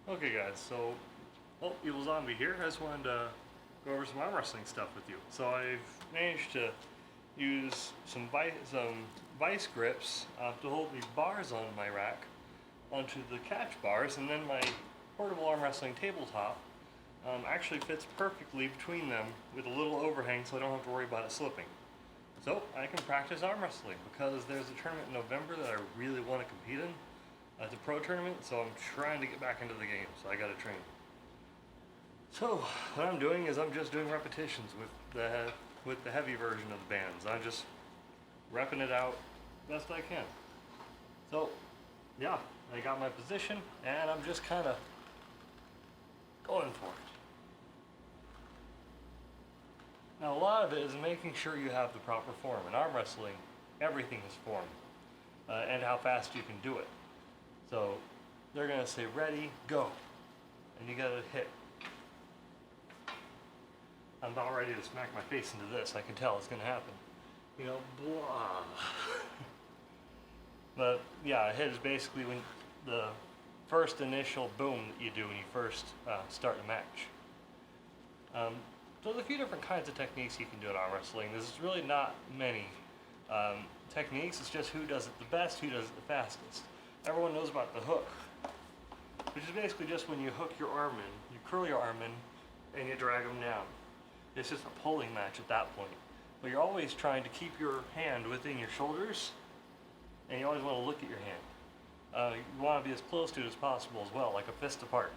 Okay guys, so, Evilzombie here. I just wanted to go over some arm wrestling stuff with you. So I've managed to use some vice grips to hold these bars on my rack onto the catch bars, and then my portable arm wrestling tabletop actually fits perfectly between them with a little overhang so I don't have to worry about it slipping. So I can practice arm wrestling because there's a tournament in November that I really want to compete in. It's a pro tournament, so I'm trying to get back into the game, so I gotta train. So what I'm doing is I'm just doing repetitions with the heavy version of the bands. I'm just repping it out best I can. So yeah, I got my position and I'm just kind of going for it. Now a lot of it is making sure you have the proper form. In arm wrestling, everything is form and how fast you can do it. So they're going to say ready, go, and you got to hit. I'm about ready to smack my face into this. I can tell it's going to happen. You know, blah. But yeah, a hit is basically when the first initial boom that you do when you first start a match. So there's a few different kinds of techniques you can do in arm wrestling. There's really not many techniques. It's just who does it the best, who does it the fastest. Everyone knows about the hook, which is basically just when you hook your arm in, you curl your arm in, and you drag them down. It's just a pulling match at that point. But you're always trying to keep your hand within your shoulders, and you always want to look at your hand. You want to be as close to it as possible as well, like a fist apart.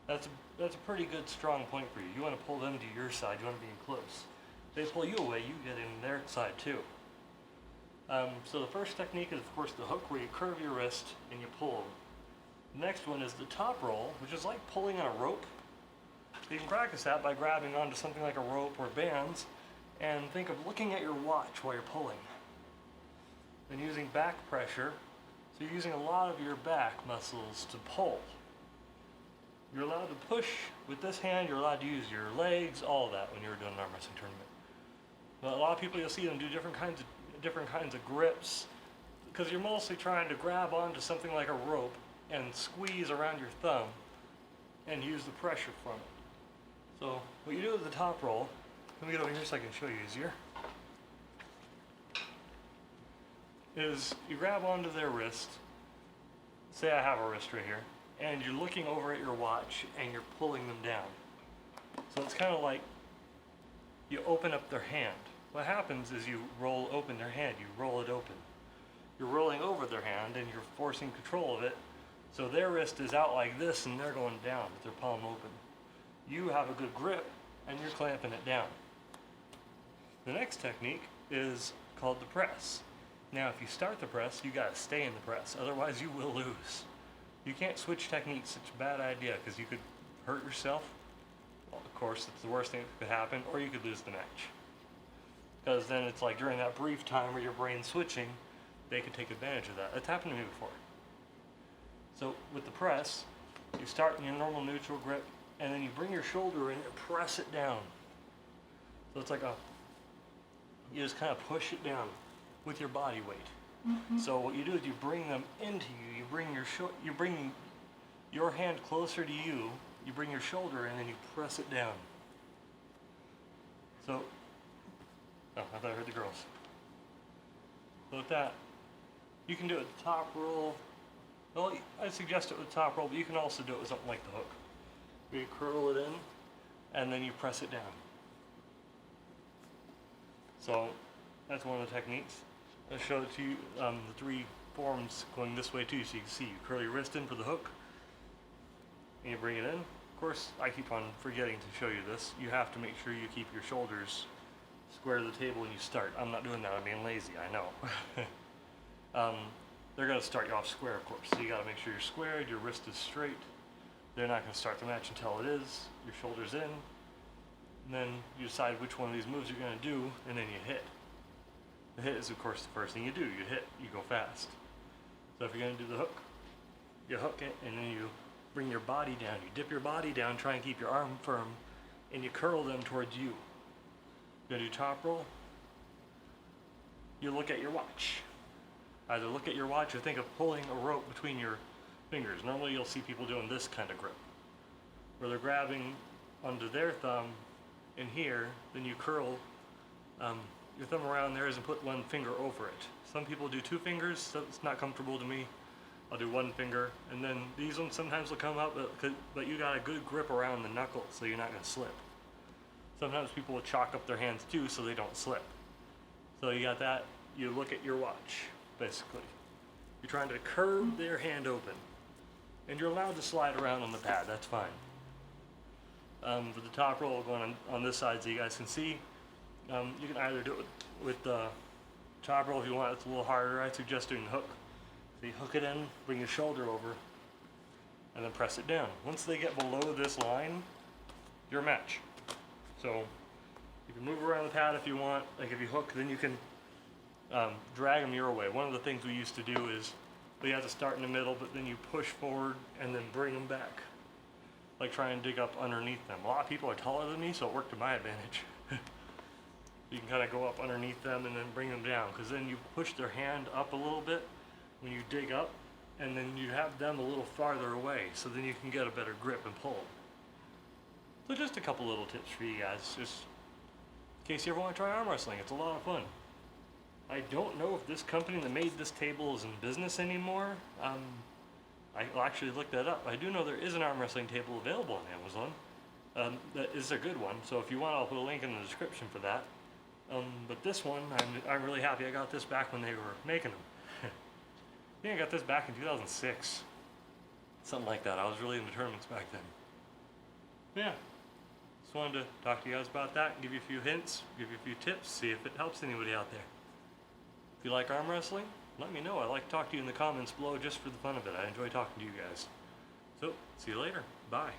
That's a pretty good strong point for you. You want to pull them to your side, you want to be in close. If they pull you away, you get in their side too. So the first technique is, of course, the hook, where you curve your wrist and you pull them. The next one is the top roll, which is like pulling on a rope. You can practice that by grabbing onto something like a rope or bands, and think of looking at your watch while you're pulling. And using back pressure, so you're using a lot of your back muscles to pull. You're allowed to push with this hand, you're allowed to use your legs, all of that when you're doing an arm wrestling tournament. But a lot of people, you'll see them do different kinds of grips, because you're mostly trying to grab onto something like a rope and squeeze around your thumb and use the pressure from it. So what you do with the top roll, let me get over here so I can show you easier, is you grab onto their wrist. Say I have a wrist right here, and you're looking over at your watch and you're pulling them down. So it's kind of like you open up their hand. What happens is you roll open their hand, you roll it open. You're rolling over their hand and you're forcing control of it, so their wrist is out like this and they're going down with their palm open. You have a good grip and you're clamping it down. The next technique is called the press. Now if you start the press, you gotta stay in the press, otherwise you will lose. You can't switch techniques, it's a bad idea because you could hurt yourself. Well, of course, it's the worst thing that could happen, or you could lose the match. Because then it's like during that brief time where your brain's switching, they can take advantage of that. It's happened to me before. So with the press, you start in your normal neutral grip, and then you bring your shoulder in and press it down. So it's like you just kind of push it down with your body weight. Mm-hmm. So what you do is you bring them into you. You bring your hand closer to you. You bring your shoulder in, and you press it down. So. Oh, I thought I heard the girls. So with that, you can do it with the top roll. Well, I suggest it with the top roll, but you can also do it with something like the hook. You curl it in, and then you press it down. So that's one of the techniques. I'll show it to you, the three forms going this way too, so you can see. You curl your wrist in for the hook, and you bring it in. Of course, I keep on forgetting to show you this. You have to make sure you keep your shoulders square to the table when you start. I'm not doing that, I'm being lazy, I know. They're going to start you off square, of course, so you got to make sure you're squared, your wrist is straight. They're not going to start the match until it is. Your shoulder's in, and then you decide which one of these moves you're going to do, and then you hit. The hit is, of course, the first thing you do. You hit, you go fast. So if you're going to do the hook, you hook it, and then you bring your body down. You dip your body down, try and keep your arm firm, and you curl them towards you. You're going to do top roll. You look at your watch. Either look at your watch or think of pulling a rope between your fingers. Normally you'll see people doing this kind of grip, where they're grabbing under their thumb in here, then you curl your thumb around theirs and put one finger over it. Some people do 2 fingers, so it's not comfortable to me. I'll do 1 finger, and then these ones sometimes will come up, but you got a good grip around the knuckles, so you're not gonna slip. Sometimes people will chalk up their hands too, so they don't slip. So you got that, you look at your watch, basically. You're trying to curve their hand open, and you're allowed to slide around on the pad, that's fine. For the top roll going on this side so you guys can see, you can either do it with the top roll if you want. It's a little harder. I suggest doing the hook. So you hook it in, bring your shoulder over, and then press it down. Once they get below this line, you're a match. So you can move around the pad if you want. Like if you hook, then you can drag them your way. One of the things we used to do is you have to start in the middle, but then you push forward and then bring them back. Like try and dig up underneath them. A lot of people are taller than me, so it worked to my advantage. You can kind of go up underneath them and then bring them down, because then you push their hand up a little bit when you dig up, and then you have them a little farther away, so then you can get a better grip and pull. So just a couple little tips for you guys, just in case you ever want to try arm wrestling. It's a lot of fun. I don't know if this company that made this table is in business anymore. I'll actually look that up. I do know there is an arm wrestling table available on Amazon. That is a good one, so if you want, I'll put a link in the description for that. But this one, I'm really happy I got this back when they were making them. I think I got this back in 2006. Something like that. I was really into tournaments back then. Yeah. Just wanted to talk to you guys about that, give you a few hints, give you a few tips, see if it helps anybody out there. If you like arm wrestling, let me know. I like to talk to you in the comments below just for the fun of it. I enjoy talking to you guys. So, see you later. Bye.